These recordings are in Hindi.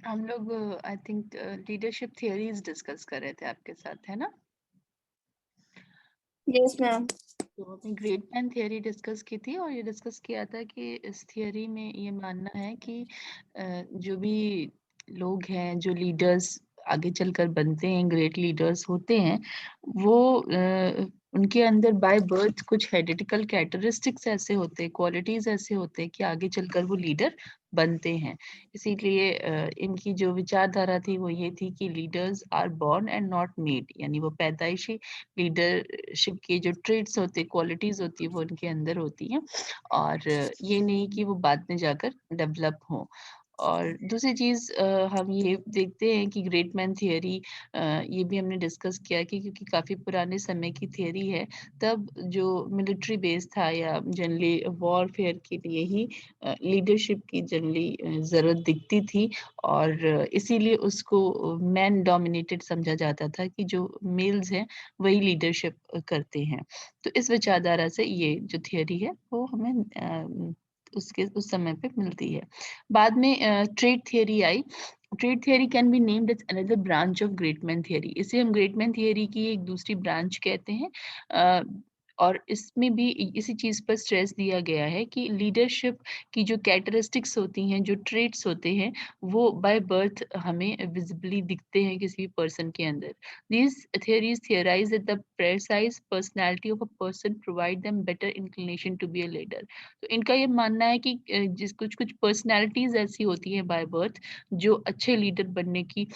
हम लोग I think leadership theories discuss कर रहे थे आपके साथ, है ना? Yes ma'am. तो हमने ग्रेट मैन थियरी डिस्कस की थी और ये डिस्कस किया था कि इस थियरी में ये मानना है कि जो भी लोग हैं, जो लीडर्स आगे चलकर बनते हैं, ग्रेट लीडर्स होते हैं, वो उनके अंदर बाय बर्थ कुछ हेरिडिटिकल कैरेक्टरिस्टिक्स ऐसे होते हैं, क्वालिटीज ऐसे होते हैं कि आगे चलकर वो लीडर बनते हैं। इसीलिए इनकी जो विचारधारा थी वो ये थी कि leaders are born and not made, यानी वो पैदाइशी लीडरशिप के जो ट्रेड्स होते हैं, क्वालिटीज होती है, वो उनके अंदर होती हैं और ये नहीं कि वो बाद में जाकर डेवलप हो। और दूसरी चीज हम ये देखते हैं कि ग्रेट मैन थियरी, ये भी हमने डिस्कस किया कि क्योंकि काफी पुराने समय की थियरी है, तब जो मिलिट्री बेस था या जनरली वॉरफेयर के लिए ही लीडरशिप की जनरली जरूरत दिखती थी और इसीलिए उसको मैन डोमिनेटेड समझा जाता था कि जो मेल्स हैं वही लीडरशिप करते हैं। तो इस विचारधारा से ये जो थियरी है वो हमें उसके उस समय पे मिलती है। बाद में ट्रेड थियरी आई। Trade theory can be named as another branch of great man theory. इसे हम ग्रेटमैन थियरी की एक दूसरी ब्रांच कहते हैं। और इसमें भी इसी चीज पर स्ट्रेस दिया गया है कि लीडरशिप की जो कैरेक्टरिस्टिक्स होती हैं, जो ट्रेट्स होते हैं, वो बाय बर्थ हमें विजिबली दिखते हैं किसी भी पर्सन के अंदर। These theories theorize that the precise personality of a person provide them better inclination to be a leader. तो इनका ये मानना है कि जिस कुछ कुछ पर्सनालिटीज ऐसी होती हैं बाय बर्थ जो अच्छे लीडर बनने की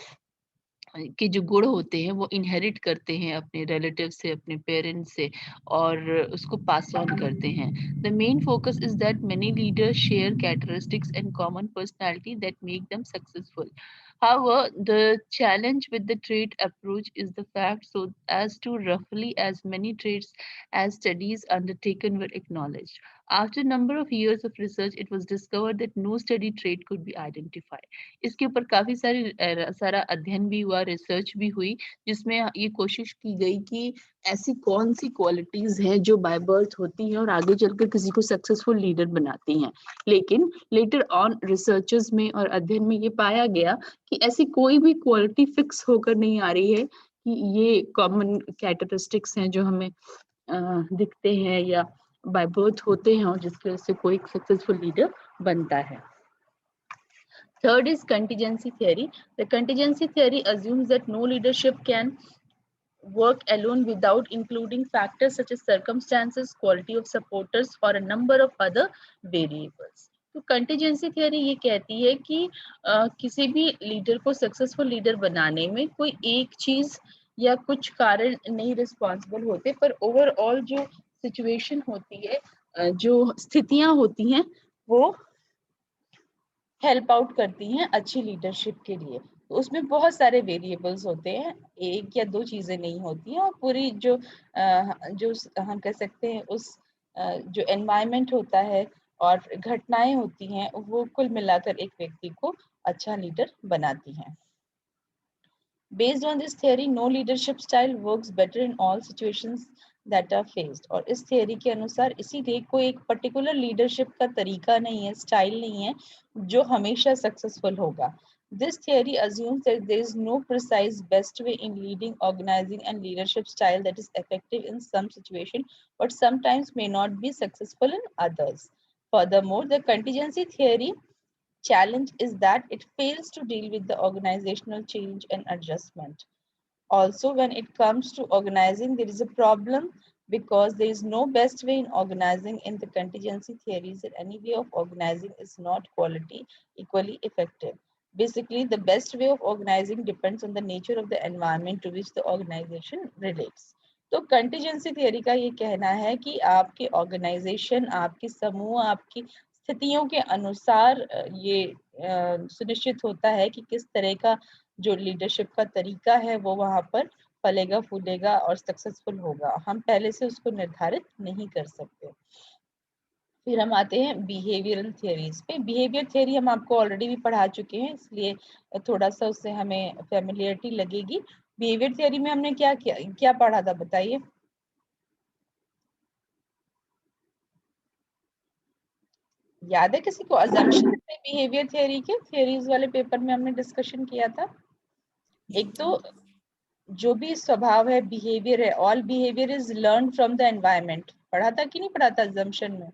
के जो गुण होते हैं वो इनहेरिट करते हैं अपने रिलेटिव से, अपने पेरेंट्स से और उसको पास ऑन करते हैं। The main focus is that many leaders shear characteristics and common personality that make them successful. However, the challenge with the trait approach is the fact so as to roughly as many traits as studies undertaken were acknowledged. After a number of years of research, it was discovered that no study trait could be identified. इसके ऊपर काफी सारा अध्ययन भी हुआ, रिसर्च भी हुई, जिसमें ये कोशिश की गई कि ऐसी कौन सी क्वालिटीज हैं जो बाय बर्थ होती हैं और आगे चलकर किसी को सक्सेसफुल लीडर बनाती हैं। लेकिन लेटर ऑन रिसर्चर्स में और अध्ययन में ये पाया गया कि ऐसी कोई भी क्वालिटी फिक्स होकर नहीं आ रही है कि ये कॉमन कैरेक्टरिस्टिक्स हैं जो हमें दिखते हैं या बाय बर्थ होते हैं और जिसकी वजह से कोई सक्सेसफुल लीडर बनता है। Third is contingency theory. The contingency theory assumes that no leadership can work alone without including factors such as circumstances, quality of supporters, or a number of other variables. तो कंटीजेंसी थियरी ये कहती है कि किसी भी लीडर को सक्सेसफुल लीडर बनाने में कोई एक चीज या कुछ कारण नहीं रिस्पॉन्सिबल होते, पर ओवरऑल जो सिचुएशन होती है, जो स्थितियां होती हैं, वो हेल्प आउट करती हैं अच्छी लीडरशिप के लिए। तो उसमें बहुत सारे वेरिएबल्स होते हैं, एक या दो चीजें नहीं होती हैं, और पूरी जो हम कह सकते हैं उस जो एनवायरनमेंट होता है और घटनाएं होती हैं, वो कुल मिलाकर एक व्यक्ति को अच्छा लीडर बनाती हैं। Based on this theory, no leadership style works better in all situations that are faced. और इस theory के अनुसार इसीलिए कोई एक particular leadership का तरीका नहीं है, style नहीं है जो हमेशा successful होगा. This theory assumes that there is no precise best way in leading, organizing, and leadership style that is effective in some situation, but sometimes may not be successful in others. Furthermore, the contingency theory challenge is that it fails to deal with the organizational change and adjustment. Also, when it comes to organizing, there is a problem because there is no best way in organizing. In the contingency theories, that any way of organizing is not quality equally effective. Basically, the best way of organizing depends on the nature of the environment to which the organization relates. तो कंटीजेंसी थियरी का ये कहना है कि आपके ऑर्गेनाइजेशन, आपकी समूह, आपकी स्थितियों के अनुसार ये सुनिश्चित होता है कि किस तरह का जो लीडरशिप का तरीका है वो वहां पर फलेगा, फूलेगा और सक्सेसफुल होगा। हम पहले से उसको निर्धारित नहीं कर सकते। फिर हम आते हैं बिहेवियरल थियरीज पे। बिहेवियर थियरी हम आपको ऑलरेडी भी पढ़ा चुके हैं, इसलिए थोड़ा सा उससे हमें फेमिलियरिटी लगेगी। बिहेवियर थियरी में हमने क्या पढ़ा था, बताइए। याद है किसी को अजम्पशन बिहेवियर थियरी के थियरीज वाले पेपर में हमने डिस्कशन किया था। एक तो जो भी स्वभाव है, बिहेवियर है, all behaviour is learn from the environment, पढ़ा था कि नहीं पढ़ा था अजम्पशन में?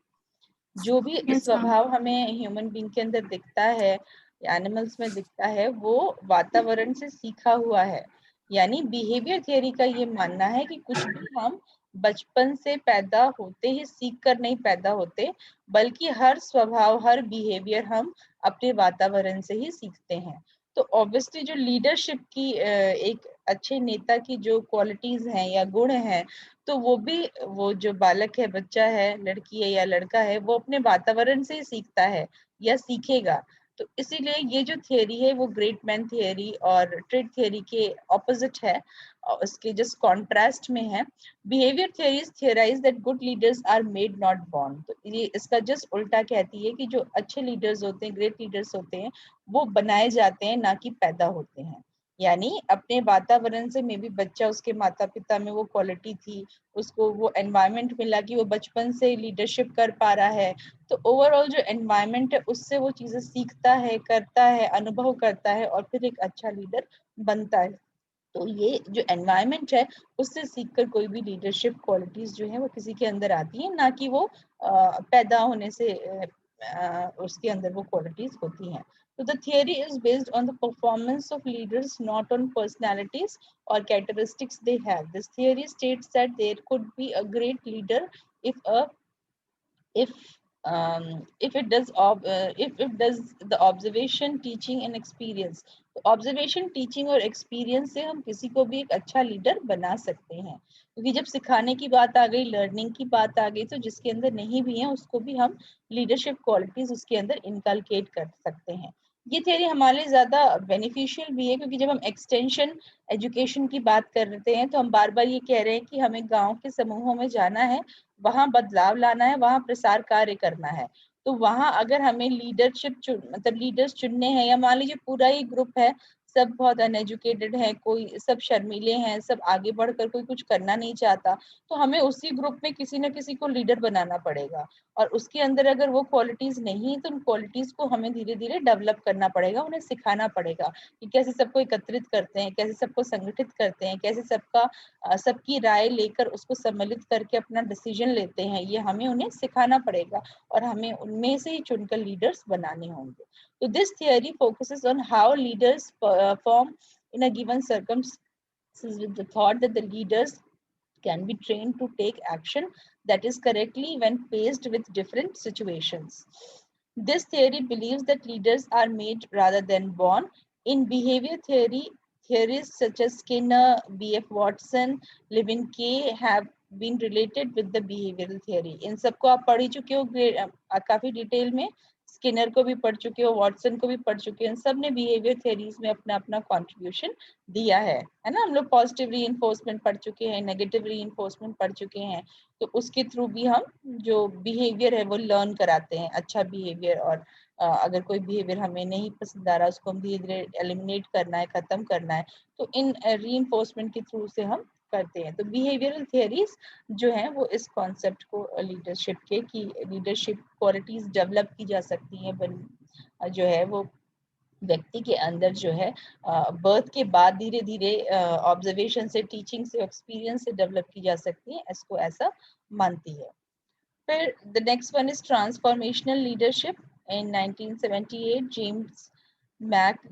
जो भी Yes, ma'am. स्वभाव हमें ह्यूमन बीइंग के अंदर दिखता है, एनिमल्स में दिखता है, वो वातावरण से सीखा हुआ है। यानी बिहेवियर थियरी का ये मानना है कि कुछ भी हम बचपन से पैदा होते ही सीख कर नहीं पैदा होते, बल्कि हर स्वभाव, हर बिहेवियर हम अपने वातावरण से ही सीखते हैं। तो ऑब्वियसली जो लीडरशिप की एक अच्छे नेता की जो क्वालिटीज हैं या गुण हैं, तो वो जो बालक है, बच्चा है, लड़की है या लड़का है, वो अपने वातावरण से ही सीखता है या सीखेगा। तो इसीलिए ये जो थियरी है वो ग्रेट मैन थियरी और ट्रेड थियरी के ऑपोजिट है, और उसके जस्ट कॉन्ट्रास्ट में है। Behaviour theories theorize that good leaders are made not born. तो ये इसका जस्ट उल्टा कहती है कि जो अच्छे लीडर्स होते हैं, ग्रेट लीडर्स होते हैं, वो बनाए जाते हैं, ना कि पैदा होते हैं। यानी अपने वातावरण से, मे बी बच्चा, उसके माता पिता में वो क्वालिटी थी, उसको वो एनवायरनमेंट मिला कि वो बचपन से लीडरशिप कर पा रहा है, तो ओवरऑल जो एनवायरनमेंट है उससे वो चीजें सीखता है, करता है, अनुभव करता है और फिर एक अच्छा लीडर बनता है। तो ये जो एनवायरनमेंट है उससे सीखकर कोई भी लीडरशिप क्वालिटीज जो है वो किसी के अंदर आती है, ना कि वो पैदा होने से उसके अंदर वो क्वालिटीज होती हैं। So the theory is based on the performance of leaders, not on personalities or characteristics they have. This theory states that there could be a great leader if a if if it does the observation, teaching and experience. तो ऑब्जर्वेशन, टीचिंग और एक्सपीरियंस से हम किसी को भी एक अच्छा लीडर बना सकते हैं, क्योंकि जब सिखाने की बात आ गई, लर्निंग की बात आ गई, तो जिसके अंदर नहीं भी है उसको भी हम लीडरशिप क्वालिटीज उसके अंदर इनकलकेट कर सकते हैं। ये थियरी हमारे लिए ज्यादा बेनिफिशियल भी है, क्योंकि जब हम एक्सटेंशन एजुकेशन की बात करते हैं तो हम बार बार ये कह रहे हैं कि हमें गांव के समूहों में जाना है, वहां बदलाव लाना है, वहां प्रसार कार्य करना है। तो वहां अगर हमें लीडरशिप मतलब लीडर्स चुनने हैं, या मान लीजिए पूरा ही ग्रुप है, सब बहुत अनएजुकेटेड है, कोई सब शर्मीले हैं, सब आगे बढ़कर कोई कुछ करना नहीं चाहता, तो हमें उसी ग्रुप में किसी न किसी को लीडर बनाना पड़ेगा। और उसके अंदर अगर वो क्वालिटीज नहीं है तो उन क्वालिटीज को हमें धीरे धीरे डेवलप करना पड़ेगा, उन्हें सिखाना पड़ेगा कि कैसे सबको एकत्रित करते हैं, कैसे सबको संगठित करते हैं, कैसे सबकी राय लेकर उसको सम्मिलित करके अपना डिसीजन लेते हैं, ये हमें उन्हें सिखाना पड़ेगा और हमें उनमें से ही चुनकर लीडर्स बनाने होंगे। तो this theory focuses on how leaders perform in a given circumstances with the thought that the leaders can be trained to take action that is correctly when faced with different situations. This theory believes that leaders are made rather than born. In behavior theory, theories such as Skinner, B.F. Watson, Levin K have been related with the behavioral theory. इन सबको आप पढ़ ही चुके हो काफी डिटेल में, स्किनर को भी पढ़ चुके हो, वॉटसन को भी पढ़ चुके हो, इन सब ने बिहेवियर थ्योरीज में अपना अपना कंट्रीब्यूशन दिया है ना। हम लोग पॉजिटिव रीइंफोर्समेंट पढ़ चुके हैं, नेगेटिव रीइंफोर्समेंट पढ़ चुके हैं, तो उसके थ्रू भी हम जो बिहेवियर है वो लर्न कराते हैं, अच्छा बिहेवियर। और अगर कोई बिहेवियर हमें नहीं पसंद आ रहा, उसको हम धीरे धीरे एलिमिनेट करना है, खत्म करना है, तो इन रीइंफोर्समेंट के थ्रू से हम करते हैं। तो बिहेवियरल थियरीज जो है वो इस कॉन्सेप्ट को लीडरशिप के कि लीडरशिप क्वालिटीज डेवलप की जा सकती हैं, जो है वो व्यक्ति के अंदर जो है बर्थ के बाद धीरे धीरे ऑब्जर्वेशन से, टीचिंग से, एक्सपीरियंस से डेवलप की जा सकती है, इसको ऐसा मानती है। फिर the next one is transformational leadership. In 1978, James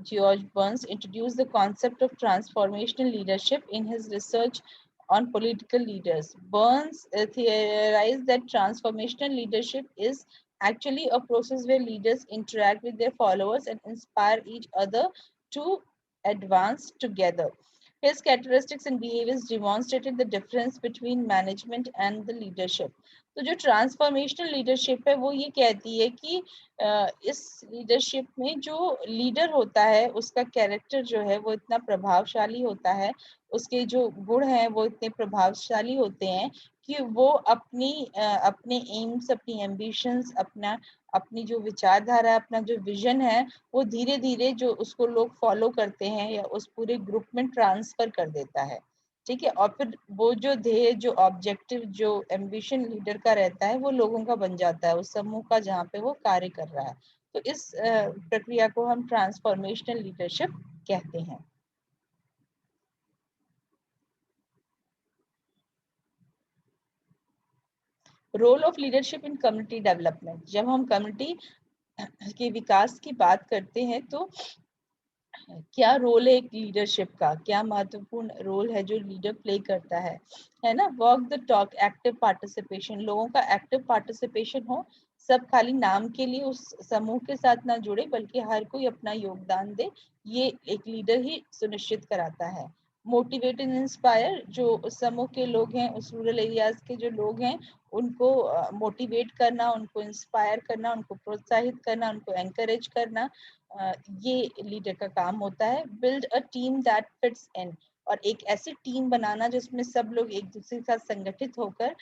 George Burns introduced the concept of transformational leadership in his research on political leaders. Burns theorized that transformational leadership is actually a process where leaders interact with their followers and inspire each other to advance together. His characteristics and behaviors demonstrated the difference between management and the leadership. तो जो ट्रांसफॉर्मेशनल लीडरशिप है वो ये कहती है कि इस लीडरशिप में जो लीडर होता है उसका कैरेक्टर जो है वो इतना प्रभावशाली होता है, उसके जो गुण हैं वो इतने प्रभावशाली होते हैं कि वो अपने एम्स, अपनी एम्बिशंस, अपनी जो विचारधारा है, अपना जो विजन है, वो धीरे धीरे जो उसको लोग फॉलो करते हैं या उस पूरे ग्रुप में ट्रांसफर कर देता है। ठीक है। और फिर वो जो ध्येय, जो ऑब्जेक्टिव, जो एम्बिशन लीडर का रहता है वो लोगों का बन जाता है, उस समूह का जहाँ पे वो कार्य कर रहा है। तो इस प्रक्रिया को हम ट्रांसफॉर्मेशनल लीडरशिप कहते हैं। Role of leadership in community development. जब हम कम्युनिटी के विकास की बात करते हैं तो क्या रोल है एक लीडरशिप का, क्या महत्वपूर्ण रोल है जो लीडर प्ले करता है ना। Walk the talk, active participation, लोगों का एक्टिव पार्टिसिपेशन हो, सब खाली नाम के लिए उस समूह के साथ ना जुड़े बल्कि हर कोई अपना योगदान दे, ये एक लीडर ही सुनिश्चित कराता है। मोटिवेट एंड इंस्पायर, जो उस समूह के लोग हैं, उस रूरल एरियाज के जो लोग हैं, उनको मोटिवेट करना, उनको इंस्पायर करना, उनको प्रोत्साहित करना, उनको एनकरेज करना, ये लीडर का काम होता है। Build a team that fits इन, और एक ऐसी टीम बनाना जिसमें सब लोग एक दूसरे के साथ संगठित होकर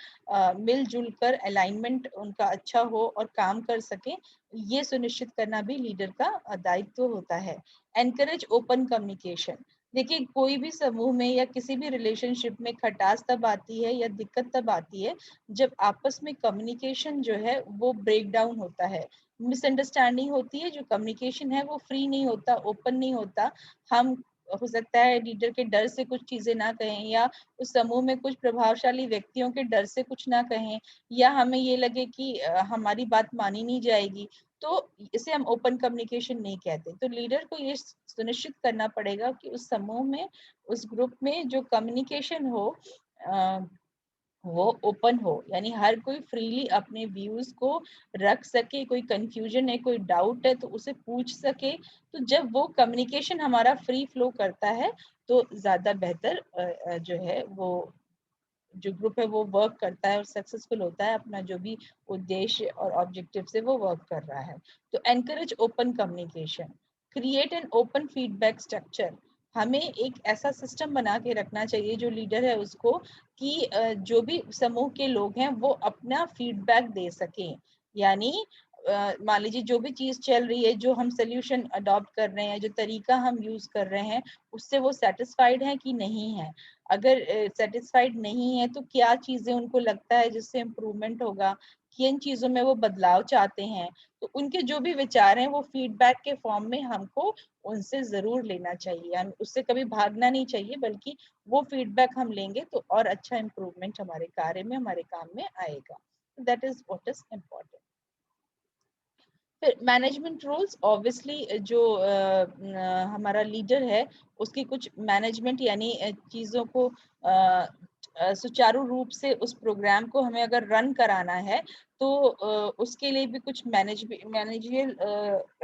मिलजुल कर अलाइनमेंट उनका अच्छा हो और काम कर सके, ये सुनिश्चित करना भी लीडर का दायित्व होता है। Encourage open communication. देखिए, कोई भी समूह में या किसी भी रिलेशनशिप में खटास तब आती है या दिक्कत तब आती है जब आपस में कम्युनिकेशन जो है वो ब्रेक डाउन होता है, मिसअंडरस्टैंडिंग होती है, जो कम्युनिकेशन है वो फ्री नहीं होता, ओपन नहीं होता। हम, हो सकता है लीडर के डर से कुछ चीजें ना कहें, या उस समूह में कुछ प्रभावशाली व्यक्तियों के डर से कुछ ना कहें, या हमें ये लगे कि हमारी बात मानी नहीं जाएगी, तो इसे हम ओपन कम्युनिकेशन नहीं कहते। तो लीडर को ये सुनिश्चित करना पड़ेगा कि उस समूह में, उस ग्रुप में जो कम्युनिकेशन हो वो ओपन हो, यानी हर कोई फ्रीली अपने व्यूज को रख सके, कोई कंफ्यूजन है, कोई डाउट है तो उसे पूछ सके। तो जब वो कम्युनिकेशन हमारा फ्री फ्लो करता है तो ज्यादा बेहतर जो है वो जो ग्रुप है वो वर्क करता है और सक्सेसफुल होता है, अपना जो भी उद्देश्य और ऑब्जेक्टिव से वो वर्क कर रहा है। तो encourage open communication, create an open feedback structure. हमें एक ऐसा सिस्टम बना के रखना चाहिए, जो लीडर है उसको, कि जो भी समूह के लोग हैं वो अपना फीडबैक दे सकें। यानी मान लीजिए जो भी चीज चल रही है, जो हम सोल्यूशन अडॉप्ट कर रहे हैं, जो तरीका हम यूज कर रहे हैं, उससे वो सेटिस्फाइड है कि नहीं है। अगर सेटिस्फाइड नहीं है तो क्या चीजें उनको लगता है जिससे इम्प्रूवमेंट होगा, किन चीजों में वो बदलाव चाहते हैं। तो उनके जो भी विचार हैं वो फीडबैक के फॉर्म में हमको उनसे जरूर लेना चाहिए, हम उससे कभी भागना नहीं चाहिए, बल्कि वो फीडबैक हम लेंगे तो और अच्छा इम्प्रूवमेंट हमारे कार्य में, हमारे काम में आएगा। That is what is important. फिर मैनेजमेंट रोल्स, ऑब्वियसली जो हमारा लीडर है उसकी कुछ मैनेजमेंट, यानी चीजों को सुचारू रूप से उस प्रोग्राम को हमें अगर रन कराना है तो उसके लिए भी कुछ मैनेजरियल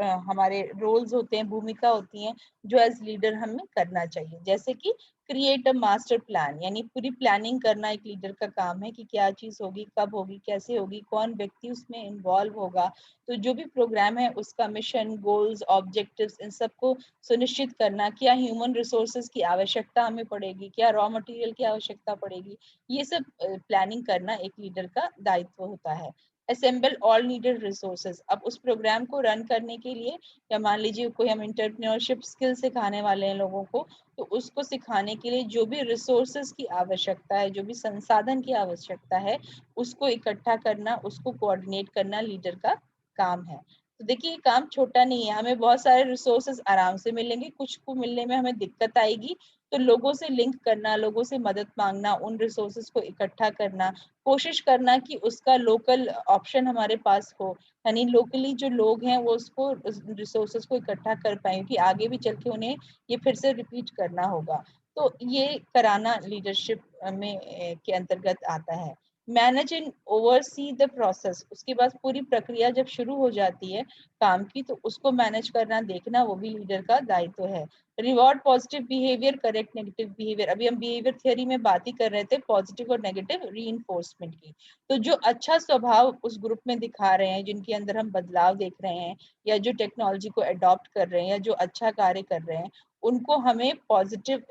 हमारे रोल्स होते हैं, भूमिका होती हैं, जो एज लीडर हमें करना चाहिए। जैसे कि क्रिएट अ मास्टर प्लान, यानी पूरी प्लानिंग करना एक लीडर का काम है, कि क्या चीज होगी, कब होगी, कैसे होगी, कौन व्यक्ति उसमें इन्वॉल्व होगा। तो जो भी प्रोग्राम है उसका मिशन, गोल्स, ऑब्जेक्टिव्स, इन सबको सुनिश्चित करना, क्या ह्यूमन रिसोर्सेज की आवश्यकता हमें पड़ेगी, क्या रॉ मटेरियल की आवश्यकता पड़ेगी, ये सब प्लानिंग करना एक लीडर का दायित्व होता है। असेंबल ऑल नीडेड रिसोर्सेज, अब उस प्रोग्राम को रन करने के लिए, या मान लीजिए कोई हम इंटरप्रेन्योरशिप स्किल सिखाने वाले हैं लोगों को, तो उसको सिखाने के लिए जो भी रिसोर्सेज की आवश्यकता है, जो भी संसाधन की आवश्यकता है, उसको इकट्ठा करना, उसको कोऑर्डिनेट करना लीडर का काम है। तो देखिए, ये काम छोटा नहीं है, हमें बहुत सारे रिसोर्सेज आराम से मिलेंगे, कुछ को मिलने में हमें दिक्कत आएगी। तो लोगों से लिंक करना, लोगों से मदद मांगना, उन रिसोर्सेज को इकट्ठा करना, कोशिश करना कि उसका लोकल ऑप्शन हमारे पास हो, यानी लोकली जो लोग हैं वो उसको, रिसोर्सेज को इकट्ठा कर पाए, क्योंकि आगे भी चल के उन्हें ये फिर से रिपीट करना होगा। तो ये कराना लीडरशिप में के अंतर्गत आता है। Manage and oversee the process, उसके बाद पूरी प्रक्रिया जब शुरू हो जाती है काम की, तो उसको मैनेज करना, देखना, वो भी लीडर का दायित्व है। Reward positive behaviour, correct negative behaviour, अभी हम बिहेवियर थियरी में बात ही कर रहे थे पॉजिटिव और नेगेटिव रीइंफोर्समेंट की। तो जो अच्छा स्वभाव उस ग्रुप में दिखा रहे हैं, जिनके अंदर हम बदलाव देख रहे हैं, या जो टेक्नोलॉजी को अडॉप्ट कर रहे हैं, या जो अच्छा कार्य कर रहे हैं, उनको हमें पॉजिटिव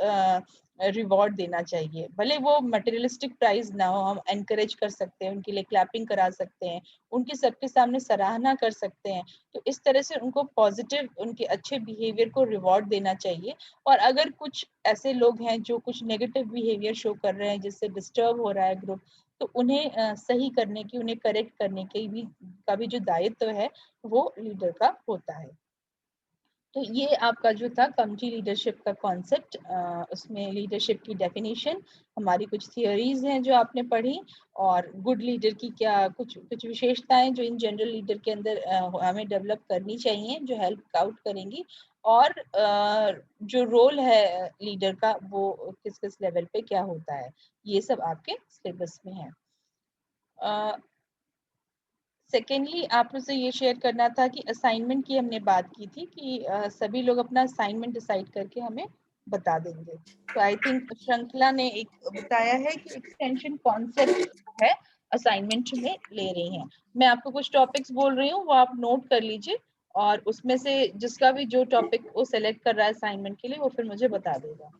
रिवॉर्ड देना चाहिए, भले वो मटेरियलिस्टिक प्राइज ना हो, हम एनकरेज कर सकते हैं, उनके लिए क्लैपिंग करा सकते हैं, उनकी सबके सामने सराहना कर सकते हैं। तो इस तरह से उनको पॉजिटिव, उनके अच्छे बिहेवियर को रिवॉर्ड देना चाहिए। और अगर कुछ ऐसे लोग हैं जो कुछ नेगेटिव बिहेवियर शो कर रहे हैं, जिससे डिस्टर्ब हो रहा है ग्रुप, तो उन्हें सही करने की, उन्हें करेक्ट करने की भी जो दायित्व है वो लीडर का होता है। तो ये आपका जो था कम्युनिटी लीडरशिप का कॉन्सेप्ट, उसमें लीडरशिप की डेफिनेशन, हमारी कुछ थियोरीज हैं जो आपने पढ़ी, और गुड लीडर की क्या कुछ कुछ विशेषताएं जो इन जनरल लीडर के अंदर हमें डेवलप करनी चाहिए, जो हेल्प आउट करेंगी, और जो रोल है लीडर का वो किस किस लेवल पे क्या होता है, ये सब आपके सिलेबस में है। सेकेंडली आपसे से ये शेयर करना था कि असाइनमेंट की हमने बात की थी कि सभी लोग अपना असाइनमेंट डिसाइड करके हमें बता देंगे। तो आई थिंक श्रृंखला ने एक बताया है कि एक्सटेंशन कॉन्सेप्ट है असाइनमेंट में ले रही हैं। मैं आपको कुछ टॉपिक्स बोल रही हूँ, वो आप नोट कर लीजिए, और उसमें से जिसका भी जो टॉपिक वो सेलेक्ट कर रहा है असाइनमेंट के लिए, वो फिर मुझे बता देगा।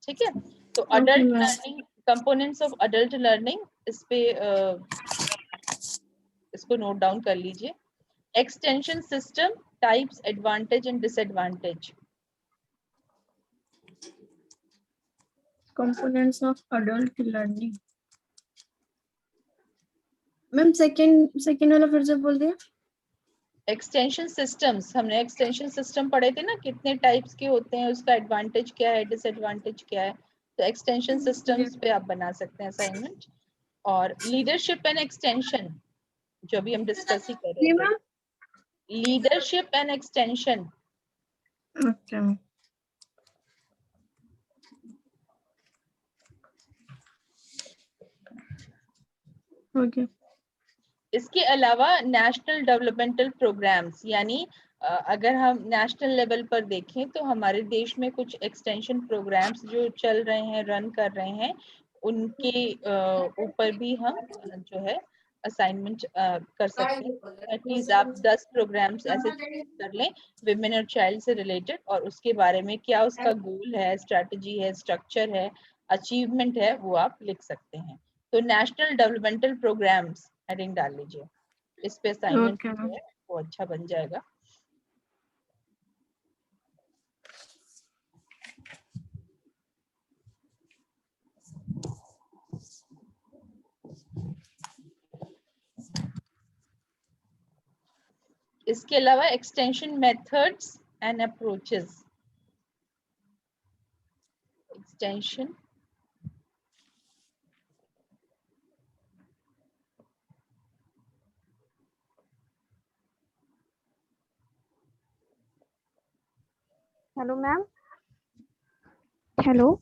ठीक है? तो adult learning, components of adult learning, इस पे इसको नोट डाउन कर लीजिए। Extension system, types, advantage and disadvantage. Components of adult learning. Ma'am second वाला फिर से बोल दिया। एक्सटेंशन सिस्टम्स, हमने एक्सटेंशन सिस्टम पढ़े थे ना, कितने टाइप्स के होते हैं, उसका एडवांटेज क्या है, डिसएडवांटेज क्या है। तो एक्सटेंशन सिस्टम्स पे आप बना सकते हैं असाइनमेंट। और लीडरशिप एंड एक्सटेंशन, जो अभी हम डिस्कस ही कर रहे जी थे, मैम। Leadership and extension. अच्छा। ओके। इसके अलावा नेशनल डेवलपमेंटल प्रोग्राम्स, यानी अगर हम नेशनल लेवल पर देखें तो हमारे देश में कुछ एक्सटेंशन प्रोग्राम्स जो चल रहे हैं, रन कर रहे हैं, उनके ऊपर भी हम जो है असाइनमेंट कर सकते हैं। एटलीस्ट आप 10 प्रोग्राम्स ऐसे कर लें विमेन और चाइल्ड से रिलेटेड, और उसके बारे में क्या उसका गोल है, स्ट्रैटेजी है, स्ट्रक्चर है, अचीवमेंट है, वो आप लिख सकते हैं। तो नेशनल डेवलपमेंटल प्रोग्राम्स हेडिंग डाल लीजिए, इस पे असाइनमेंट ओके जो मैम। है वो अच्छा बन जाएगा। इसके अलावा extension methods and approaches, extension hello ma'am. Hello.